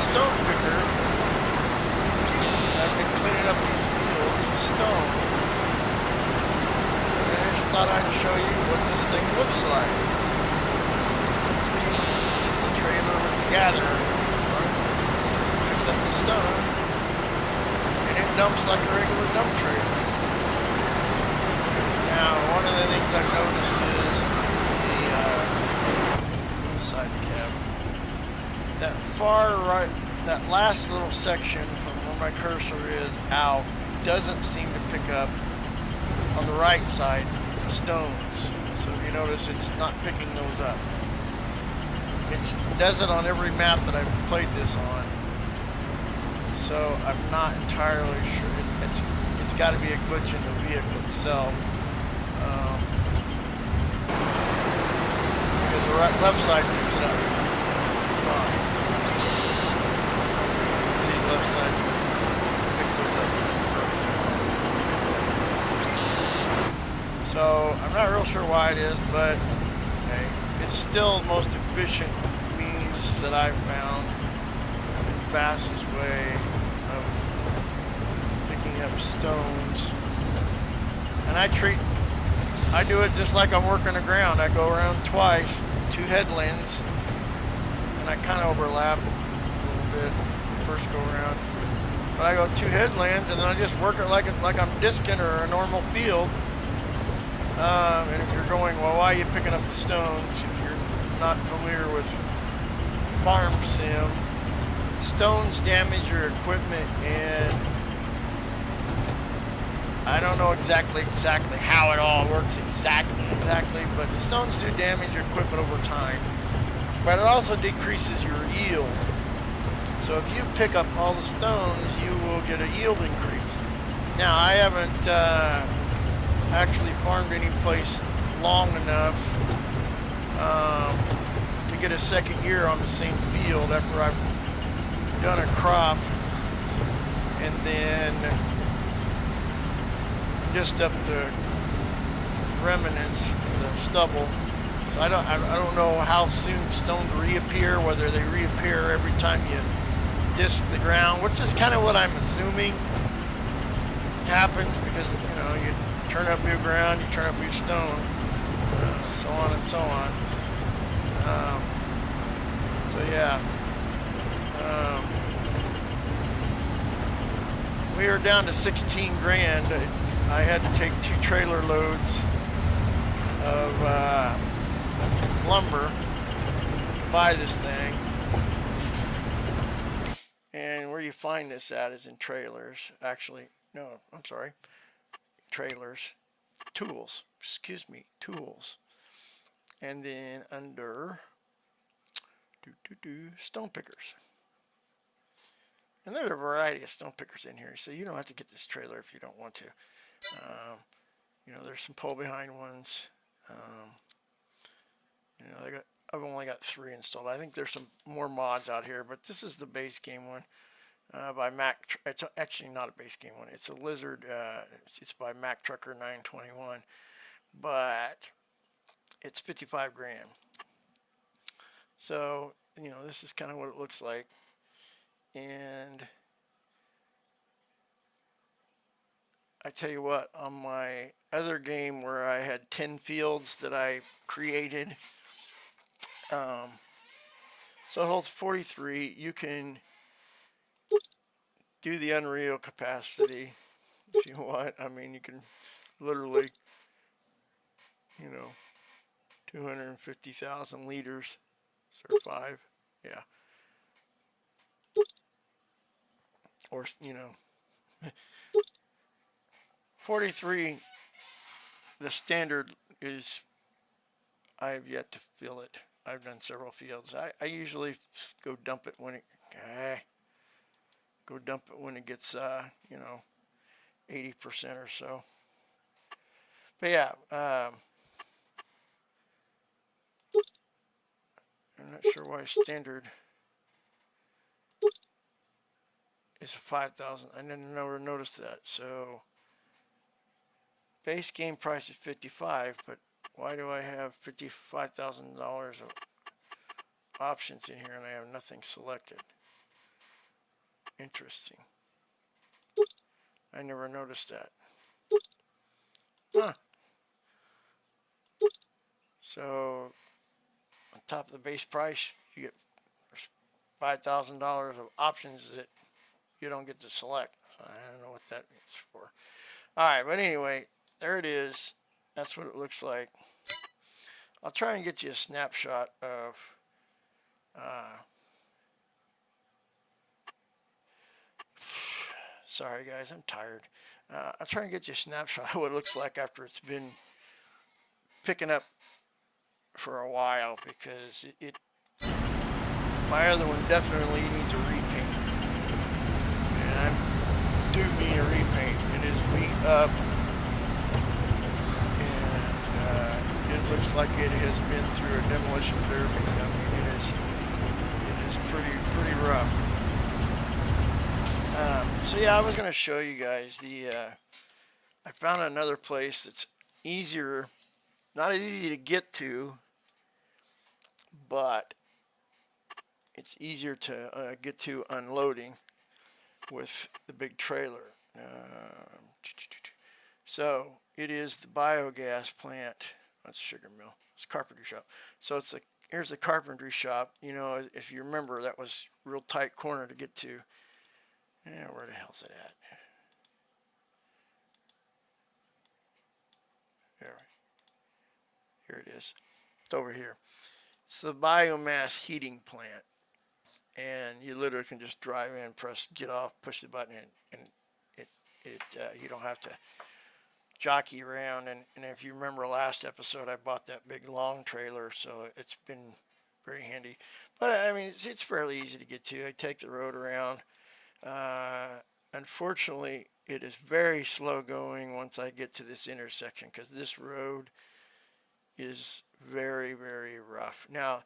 stone picker. I've been cleaning up these fields with stone. And I just thought I'd show you what this thing looks like. The trailer with the gatherer in front just picks up the stone and it dumps like a regular dump trailer. Now, one of the things I've noticed is the side cab. That far right, that last little section from where my cursor is out doesn't seem to pick up on the right side stones. So you notice it's not picking those up. It does it on every map that I've played this on. So I'm not entirely sure. It's got to be a glitch in the vehicle itself. Because the left side picks it up. Fine. See, left side pick those up. So I'm not real sure why it is, but okay, it's still the most efficient means that I've found, the fastest way of picking up stones. And I do it just like I'm working the ground. I go around twice, 2 headlands, and I kind of overlap a little bit first go around. But I go 2 headlands and then I just work it like I'm discing or a normal field. And if you're going, well, why are you picking up the stones? If you're not familiar with farm sim, stones damage your equipment, and I don't know exactly how it all works exactly, but the stones do damage your equipment over time. But it also decreases your yield. So if you pick up all the stones, you will get a yield increase. Now, I haven't actually farmed any place long enough to get a second year on the same field after I've done a crop and then just up the remnants, the stubble. So I don't know how soon stones reappear, whether they reappear every time you disc the ground, which is kind of what I'm assuming happens, because you turn up new ground, you turn up new stone, so on and so on. So yeah, we are down to 16 grand. I had to take 2 trailer loads of lumber to buy this thing. And where you find this at is in trailers. Actually, no, I'm sorry. Trailers. Tools. Excuse me. Tools. And then under stone pickers. And there's a variety of stone pickers in here, so you don't have to get this trailer if you don't want to. There's some pull behind ones. I've only got 3 installed. I think there's some more mods out here, but this is the base game one by Mac. It's actually not a base game one. It's a Lizard. It's by Mac Trucker 921, but it's 55 grand. So this is kind of what it looks like, and I tell you what, on my other game where I had 10 fields that I created, so it holds 43. You can do the unreal capacity if you want. I mean, you can literally, 250,000 liters, or 5, yeah. Or, 43, the standard is, I have yet to fill it. I've done several fields. I usually go dump it when it gets 80% or so. But yeah, I'm not sure why standard is a 5,000. I never noticed that. So base game price is 55, but why do I have $55,000 of options in here and I have nothing selected? Interesting. I never noticed that. Huh. So on top of the base price, you get $5,000 of options that you don't get to select. So I don't know what that means for. All right, but anyway, there it is. That's what it looks like. I'll try and get you a snapshot of sorry guys, I'm tired. I'll try and get you a snapshot of what it looks like after it's been picking up for a while, because my other one definitely needs a repaint, and I do mean a repaint. It is beat up, and it looks like it has been through a demolition derby. I mean, it is pretty rough. So yeah, I was going to show you guys I found another place that's easier, not as easy to get to, but it's easier to get to unloading with the big trailer. So it is the biogas plant. That's sugar mill. It's a carpentry shop. So here's the carpentry shop. You know, if you remember, that was real tight corner to get to. Yeah, where the hell's it at? Here it is. It's over here. It's the biomass heating plant, and you literally can just drive in, press get off, push the button, and you don't have to jockey around. And if you remember last episode, I bought that big long trailer, so it's been very handy. But I mean, it's fairly easy to get to. I take the road around. Unfortunately, it is very slow going once I get to this intersection, because this road is very, very rough. Now,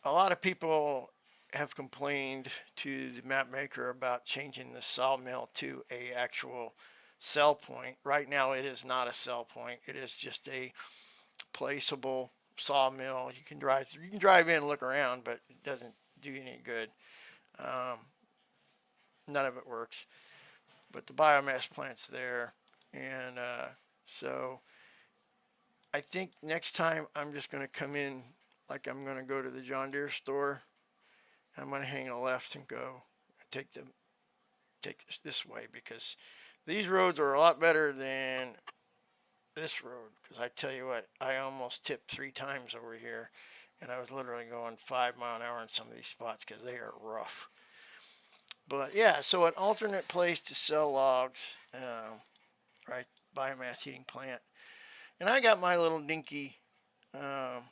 a lot of people have complained to the map maker about changing the sawmill to a actual sell point. Right now it is not a sell point. It is just a placeable sawmill. You can drive through, you can drive in and look around, but it doesn't do you any good. None of it works. But the biomass plant's there, and so I think next time I'm just going to come in like I'm going to go to the John Deere store. I'm going to hang a left and go take this way, because these roads are a lot better than this road. Because I tell you what, I almost tipped 3 times over here, and I was literally going 5 miles an hour in some of these spots because they are rough. But yeah, so an alternate place to sell logs, right? Biomass heating plant. And I got my little dinky, well,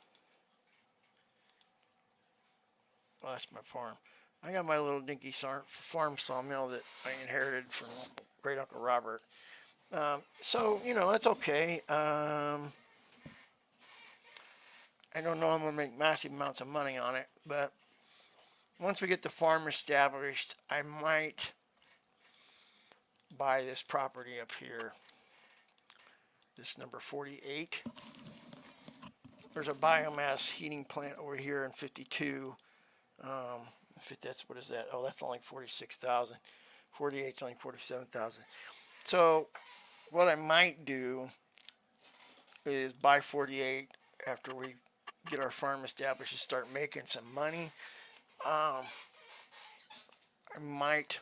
that's my farm. I got my little dinky farm sawmill that I inherited from great Uncle Robert. So, you know, that's okay. I don't know I'm going to make massive amounts of money on it, but once we get the farm established, I might buy this property up here. This number 48. There's a biomass heating plant over here in 52. That's, what is that? Oh, that's only 46,000. 48 is only 47,000. So what I might do is buy 48 after we get our farm established and start making some money. I might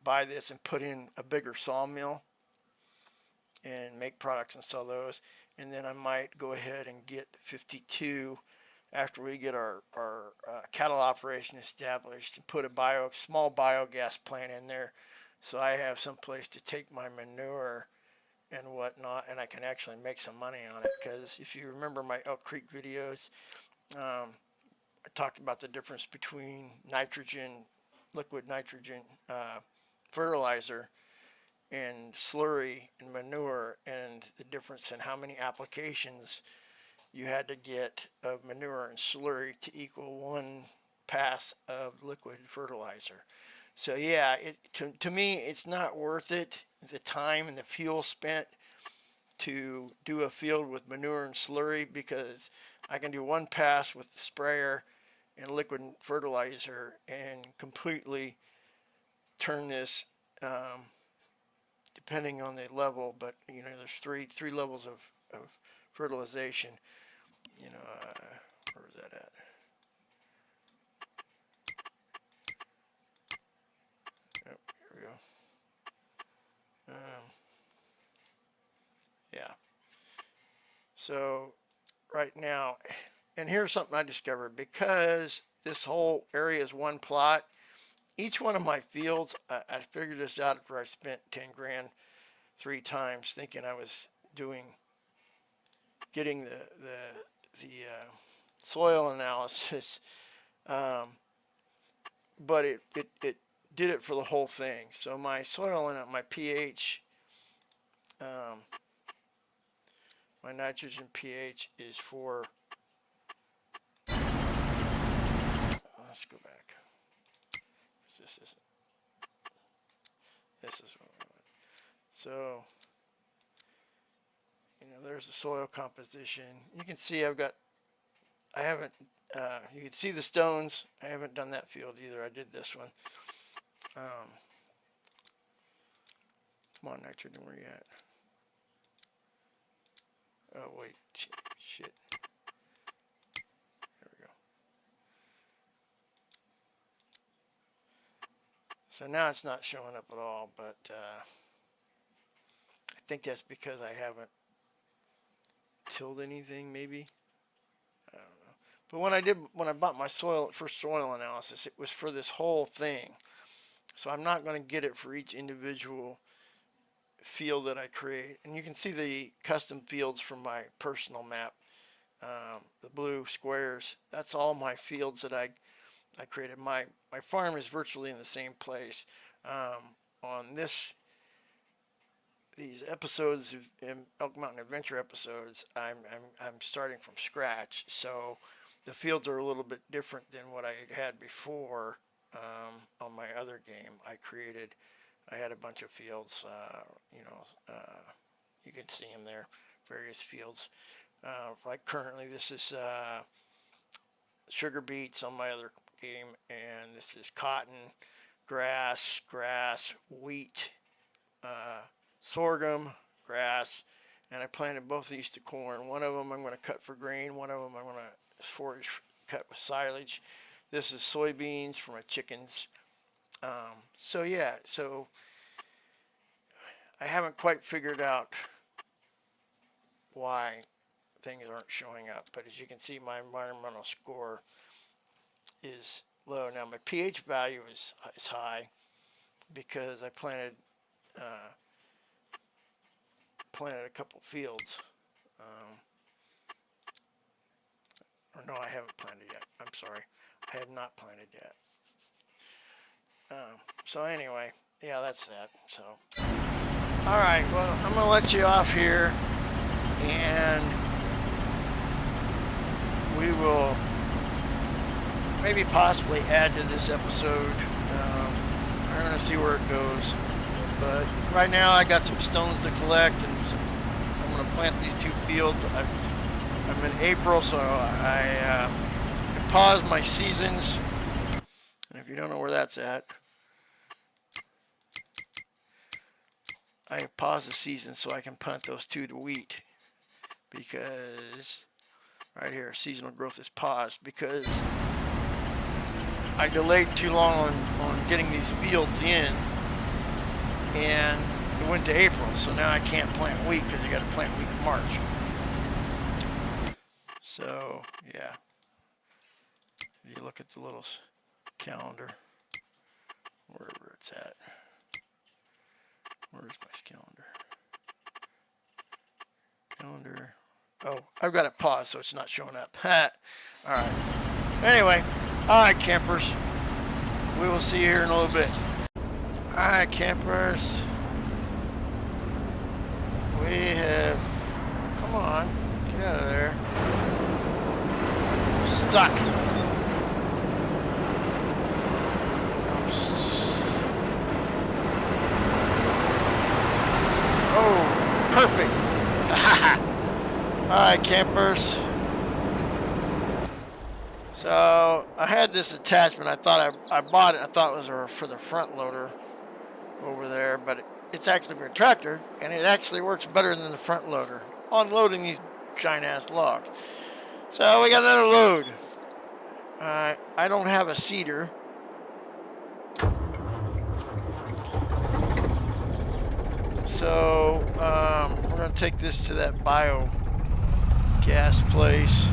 buy this and put in a bigger sawmill and make products and sell those. And then I might go ahead and get 52 after we get our cattle operation established, and put a small biogas plant in there, so I have some place to take my manure and whatnot, and I can actually make some money on it. Because if you remember my Elk Creek videos, I talked about the difference between nitrogen, liquid nitrogen fertilizer, and slurry and manure, and the difference in how many applications you had to get of manure and slurry to equal 1 pass of liquid fertilizer. So yeah, to me, it's not worth it, the time and the fuel spent to do a field with manure and slurry, because I can do 1 pass with the sprayer and liquid fertilizer and completely turn this, depending on the level, but there's three levels of fertilization. Where was that at? Yep, here we go. Yeah. So right now, and here's something I discovered. Because this whole area is one plot, each one of my fields, I figured this out after I spent 10 grand 3 times thinking I was getting the soil analysis, but it did it for the whole thing. So my soil and my pH, my nitrogen pH is for, let's go back. This is what I want. So, there's the soil composition. You can see you can see the stones. I haven't done that field either. I did this one. Come on, nitrogen, where you at? Oh, wait, shit. There we go. So now it's not showing up at all, but I think that's because I haven't tilled anything, maybe. I don't know. But when I bought my first soil analysis, it was for this whole thing. So I'm not going to get it for each individual field that I create. And you can see the custom fields from my personal map. The blue squares, that's all my fields that I created. My farm is virtually in the same place. On these episodes of Elk Mountain Adventure episodes, I'm starting from scratch, so the fields are a little bit different than what I had before. On my other game I had a bunch of fields, you can see them there, various fields. Like currently this is sugar beets on my other game, and this is cotton, grass, wheat, sorghum, grass, and I planted both of these to corn. One of them I'm going to cut for grain, one of them I'm going to forage cut with silage. This is soybeans for my chickens. So yeah, so I haven't quite figured out why things aren't showing up, but as you can see, my environmental score is low. Now my pH value is high because I planted a couple fields. Or no, I haven't planted yet. I'm sorry. I have not planted yet. So anyway, yeah, that's that. So, all right, well, I'm going to let you off here, and we will maybe possibly add to this episode. I'm going to see where it goes. But right now I got some stones to collect, and I'm going to plant these 2 fields. I'm in April, so I paused my seasons. And if you don't know where that's at, I paused the season so I can plant those 2 to wheat, because right here, seasonal growth is paused because I delayed too long on getting these fields in, and it went to April, so now I can't plant wheat because you got to plant wheat in March. So yeah, if you look at the little calendar, wherever it's at, where's my calendar? Oh, I've got it paused so it's not showing up. All right. Anyway, all right, campers, we will see you here in a little bit. All right, campers, we have, come on, get out of there. Stuck. Oh, perfect. All right, campers. So I had this attachment. I thought I bought it. I thought it was for the front loader over there, but it's actually for a tractor, and it actually works better than the front loader on loading these giant ass logs. So we got another load. I don't have a seeder. So we're gonna take this to that biogas place.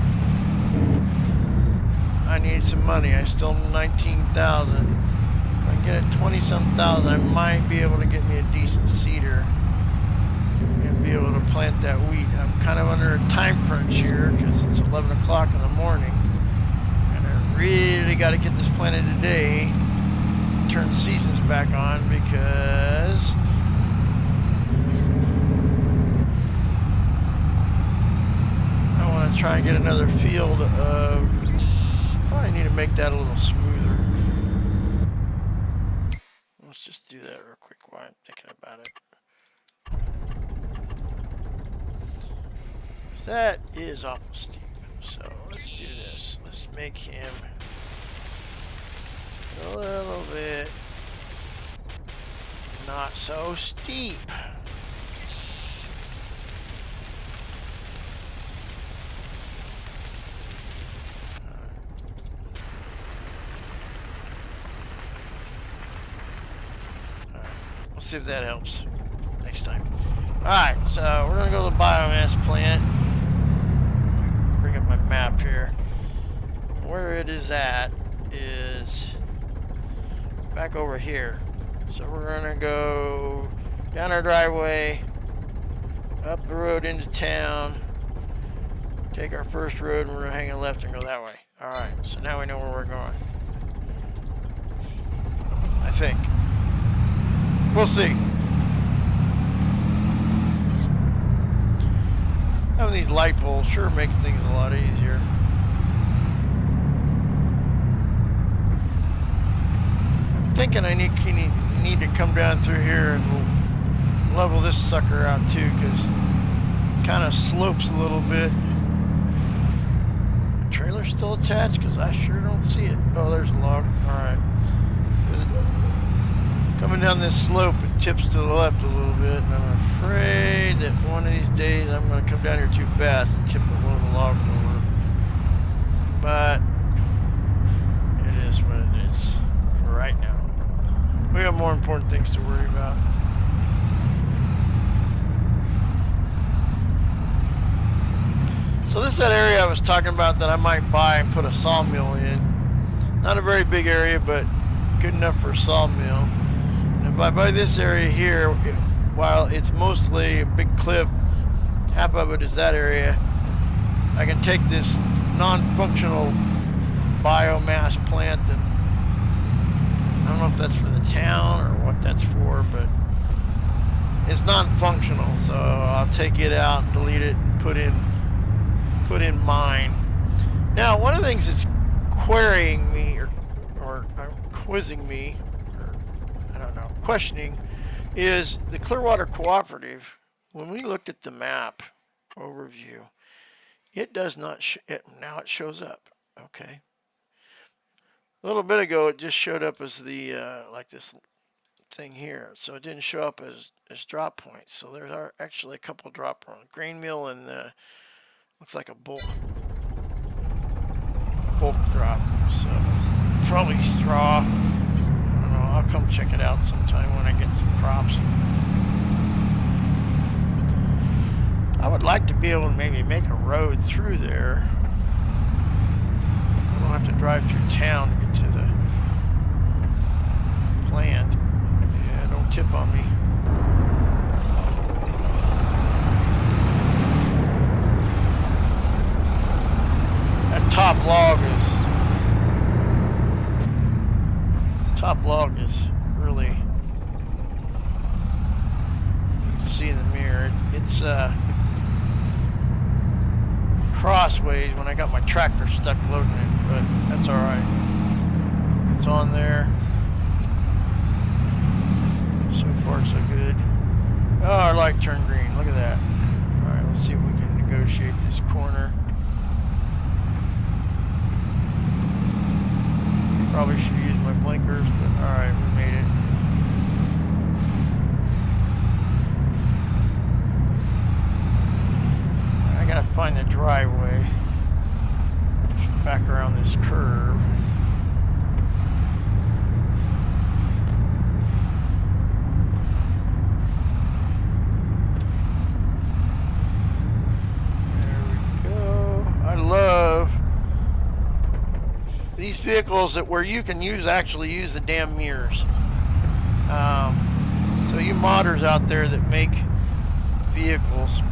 I need some money. I still have 19,000. If I can get it 20-some thousand, I might be able to get me a decent seeder and be able to plant that wheat. I'm kind of under a time crunch here because it's 11 o'clock in the morning, and I really got to get this planted today. Turn the seasons back on because I want to try and get another field of. Probably need to make that a little smoother. Let's just do that real quick while I'm thinking about it. That is awful steep. So let's do this. Let's make him a little bit not so steep. We'll see if that helps next time. Alright, so we're going to go to the biomass plant. Bring up my map here. Where it is at is back over here. So we're going to go down our driveway, up the road into town, take our first road, and we're going to hang a left and go that way. Alright, so now we know where we're going. I think. We'll see. Having these light poles sure makes things a lot easier. I'm thinking I need to come down through here and we'll level this sucker out too, because it kind of slopes a little bit. The trailer's still attached because I sure don't see it. Oh, there's a log. All right. Coming down this slope, it tips to the left a little bit, and I'm afraid that one of these days I'm going to come down here too fast and tip a load of log over. But it is what it is for right now. We have more important things to worry about. So this is that area I was talking about that I might buy and put a sawmill in. Not a very big area, but good enough for a sawmill. If I buy this area here, while it's mostly a big cliff, half of it is that area, I can take this non-functional biomass plant that I don't know if that's for the town or what that's for, but it's non-functional, so I'll take it out and delete it and put in mine. Now, one of the things that's querying me or quizzing me, questioning, is the Clearwater Cooperative. When we looked at the map overview, it does not now it shows up. Okay, a little bit ago it just showed up as the like this thing here, so it didn't show up as drop points. So there are actually a couple drop points, grain mill and looks like a bulk drop, so probably straw. I'll come check it out sometime when I get some crops. I would like to be able to maybe make a road through there. I don't have to drive through town to get to the plant. Yeah, don't tip on me. That top log is really, see in the mirror, it's crossways when I got my tractor stuck loading it, but that's alright. It's on there. So far so good. Oh, our light turned green. Look at that. Alright, let's see if we can negotiate this corner. the driveway. Back around this curve. There we go. I love these vehicles where you can actually use the damn mirrors. So you modders out there that make vehicles,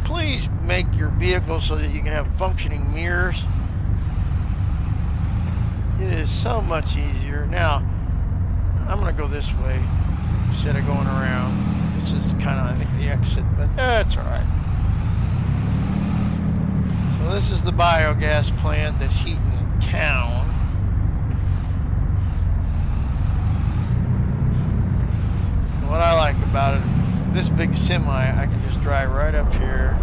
please make your vehicle so that you can have functioning mirrors. It is so much easier. Now, I'm going to go this way instead of going around. This is kind of, I think, the exit, but it's all right. So this is the biogas plant that's heating town. And what I like about it, this big semi, I can just drive right up here.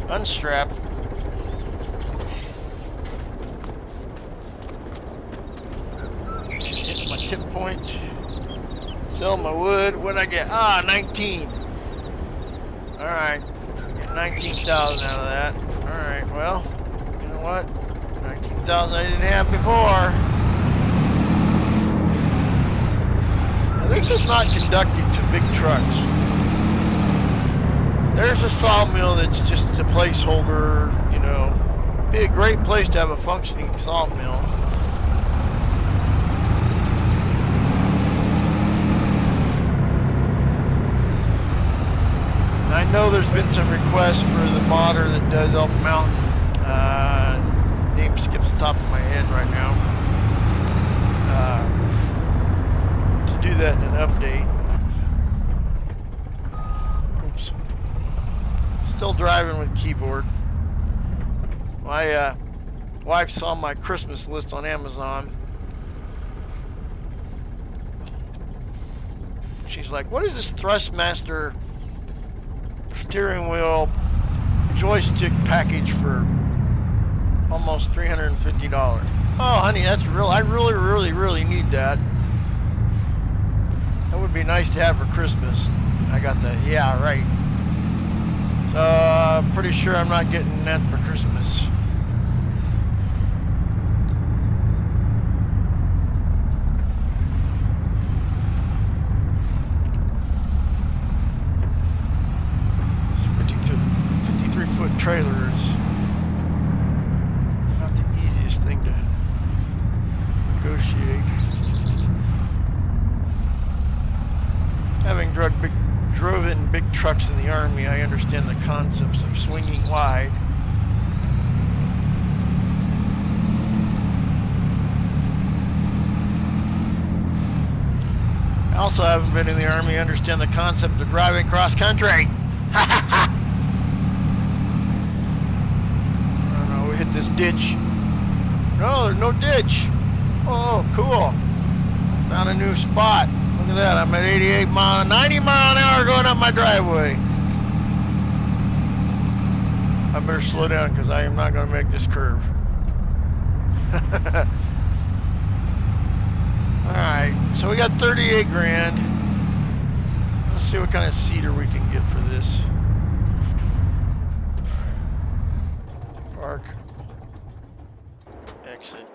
Unstrap. Hit my tip point. Sell my wood. What'd I get? 19. Alright. Get 19,000 out of that. Alright, well, you know what? 19,000 I didn't have before. Now, this is not conducted to big trucks. There's a sawmill that's just a placeholder, you know. Be a great place to have a functioning sawmill. And I know there's been some requests for the modder that does Elk Mountain. Name skips the top of my head right now. To do that in an update. Oops. Still driving with keyboard. My wife saw my Christmas list on Amazon. She's like, what is this Thrustmaster steering wheel joystick package for almost $350? Oh, honey, that's real. I really need that. That would be nice to have for Christmas. I got the, yeah, right. So, I'm pretty sure I'm not getting that for Christmas. This 53-foot trailer is not the easiest thing to negotiate. Having driven big trucks in the Army, I understand the concepts of swinging wide. I also haven't been in the Army, I understand the concept of driving cross country. I don't know, we hit this ditch. No, there's no ditch. Oh, cool. Found a new spot. Look at that, I'm at 90 mile an hour going up my driveway. I better slow down because I am not going to make this curve. Alright, so we got 38 grand. Let's see what kind of cedar we can get for this. Park. Exit.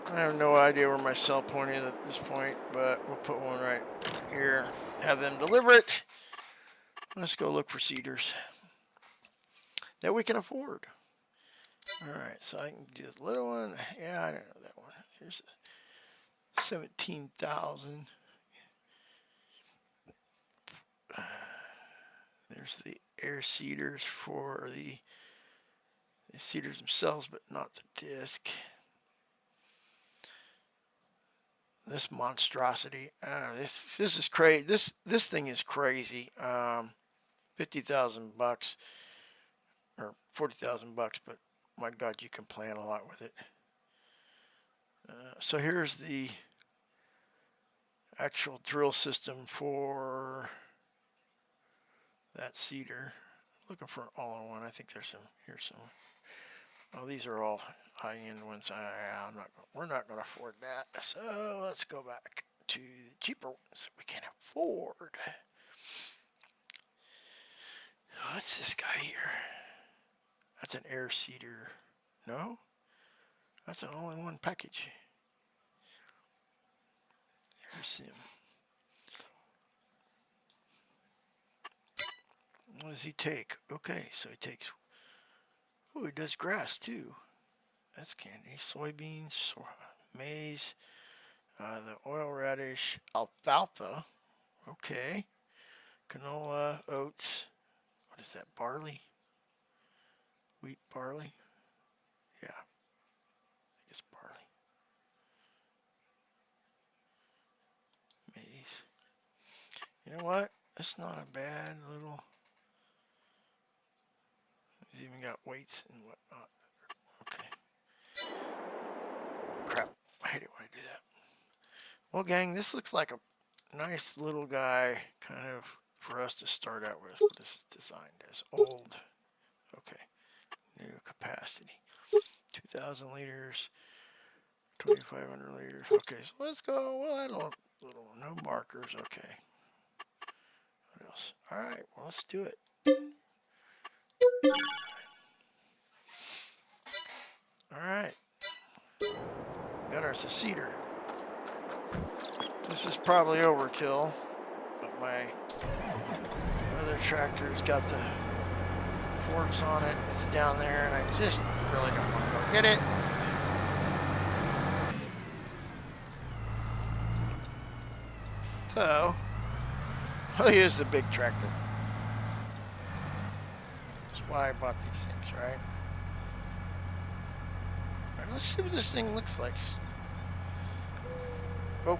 I have no idea where my cell point is at this point, but we'll put one right here. Have them deliver it. Let's go look for cedars that we can afford. Alright, so I can do the little one. Yeah, I don't know that one. Here's 17,000. There's the air cedars for the cedars themselves, but not the disc. This monstrosity. This is crazy. This thing is crazy. $50,000 or $40,000, but my God, you can plan a lot with it. So here's the actual drill system for that cedar. Looking for an all-in-one. I think there's some. Here's some. Oh, these are all high-end ones. We're not going to afford that. So let's go back to the cheaper ones we can afford. What's this guy here? That's an air seeder. No? That's an all-in-one package. Air sim. What does he take? Okay, so he takes... Oh, he does grass too. That's candy. Soybeans, maize, the oil radish, alfalfa. Okay. Canola, oats. What is that? Barley? Wheat, barley? Yeah. I think it's barley. Maize. You know what? That's not a bad little... He's even got weights and whatnot. Okay. Crap. I hate it when I do that. Well, gang, this looks like a nice little guy, kind of, for us to start out with. What is it designed as? Old. Okay. New capacity. 2,000 liters. 2,500 liters. Okay, so let's go. Well, I don't... Little, no markers. Okay. What else? Alright, well, let's do it. Alright. Got our cedar. This is probably overkill, but my other tractor's got the forks on it. It's down there, and I just really don't want to go get it. So, we'll use the big tractor. That's why I bought these things, right? Alright, let's see what this thing looks like. Oh,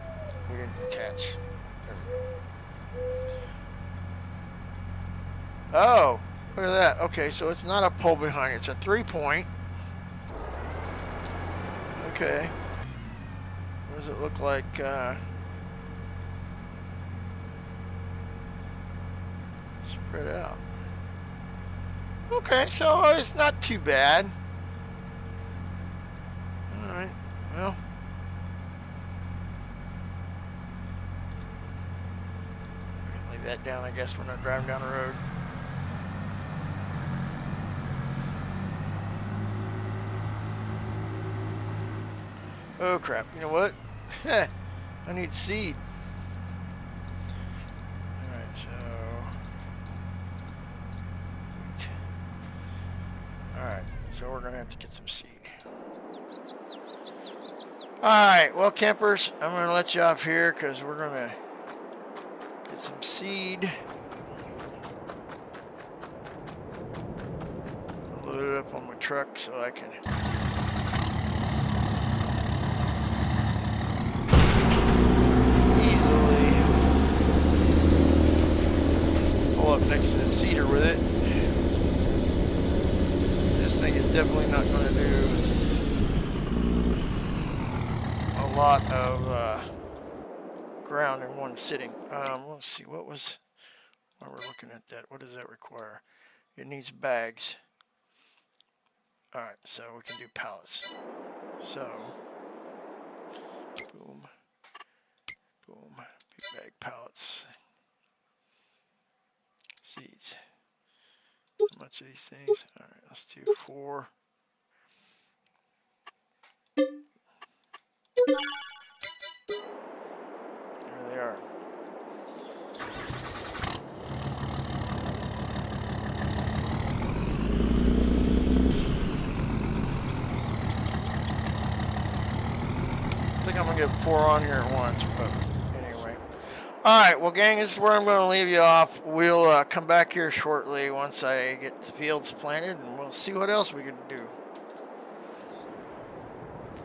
we didn't attach. There we go. Oh, look at that. Okay, so it's not a pull behind, it's a 3-point. Okay. What does it look like? Spread out. Okay, so it's not too bad. Alright, well. We can leave that down, I guess. We're not driving down the road. Oh crap, you know what? I need seed. Alright, so... Alright, so we're gonna have to get some seed. Alright, well campers, I'm gonna let you off here because we're gonna get some seed. I'll load it up on my truck so I can pull up next to the cedar with it. This thing is definitely not going to do a lot of ground in one sitting. Let's see, while we're looking at that, what does that require? It needs bags. Alright, so we can do pallets. So, boom, boom, big bag pallets. Seeds. How much of these things? Alright, let's do 4. There they are. I think I'm going to get 4 on here at once, but anyway. Alright, well gang, this is where I'm going to leave you off. We'll come back here shortly once I get the fields planted, and we'll see what else we can do.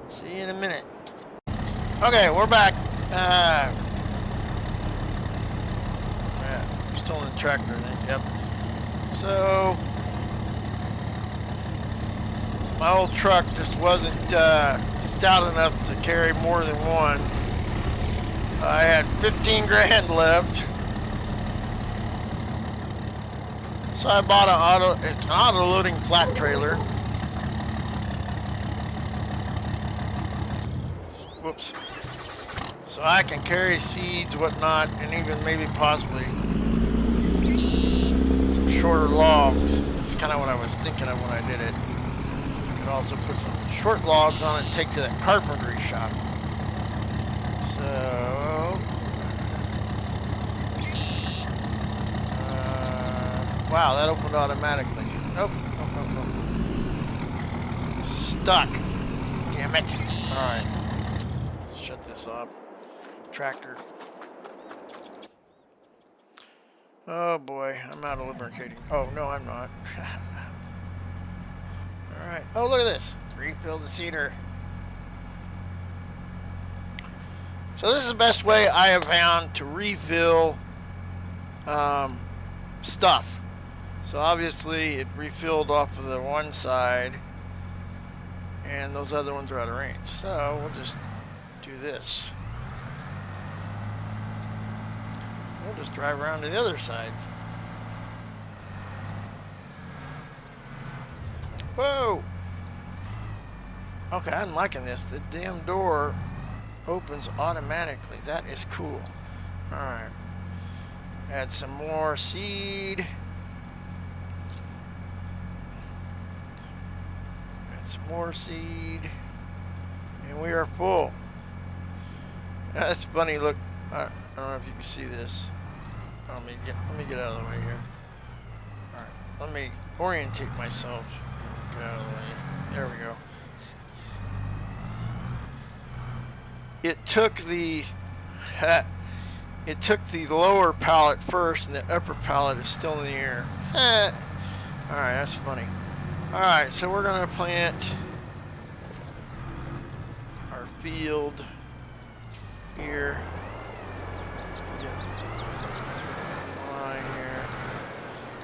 See you in a minute. Okay, we're back. Yeah, I'm still in the tractor, I think. Yep. So, my old truck just wasn't stout enough to carry more than one. I had 15 grand left, so I bought it's an auto loading flat trailer. Whoops. So I can carry seeds, whatnot, and even maybe possibly some shorter logs. That's kind of what I was thinking of when I did it. I could also put some short logs on it and take to that carpentry shop. So, wow, that opened automatically. Nope, nope, nope, nope. Stuck. Damn it. Alright. Shut this off. Tractor. Oh boy, I'm out of lubricating. Oh, no, I'm not. Alright. Oh, look at this. Refill the seeder. So this is the best way I have found to refill stuff. So obviously it refilled off of the one side and those other ones are out of range. So we'll just do this. We'll just drive around to the other side. Whoa! Okay, I'm liking this. The damn door opens automatically. That is cool. Alright. Add some more seed. Add some more seed. And we are full. That's funny. Look, I don't know if you can see this. Let me get out of the way here. Alright. Let me orientate myself. Get out of the way. There we go. It took the lower pallet first, and the upper pallet is still in the air. Alright, that's funny. Alright, so we're gonna plant our field here. Line here.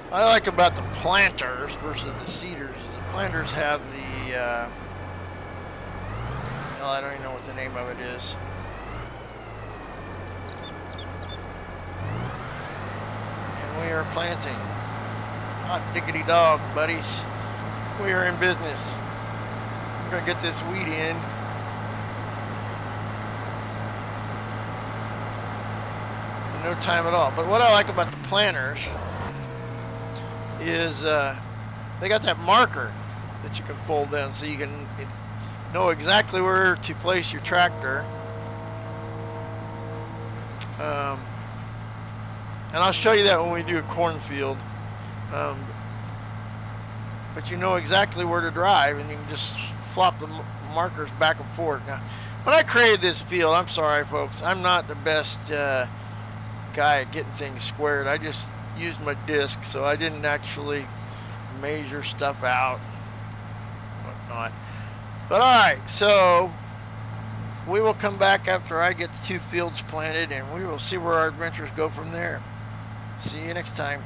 What I like about the planters versus the seeders is the planters have the I don't even know what the name of it is. And we are planting. Hot diggity dog, buddies. We are in business. I'm going to get this weed in. In no time at all. But what I like about the planters is they got that marker that you can fold down so you can know exactly where to place your tractor. And I'll show you that when we do a cornfield. But you know exactly where to drive, and you can just flop the markers back and forth. Now, when I created this field, I'm sorry folks, I'm not the best guy at getting things squared. I just used my disc, so I didn't actually measure stuff out, whatnot. But alright, so we will come back after I get the 2 fields planted, and we will see where our adventures go from there. See you next time.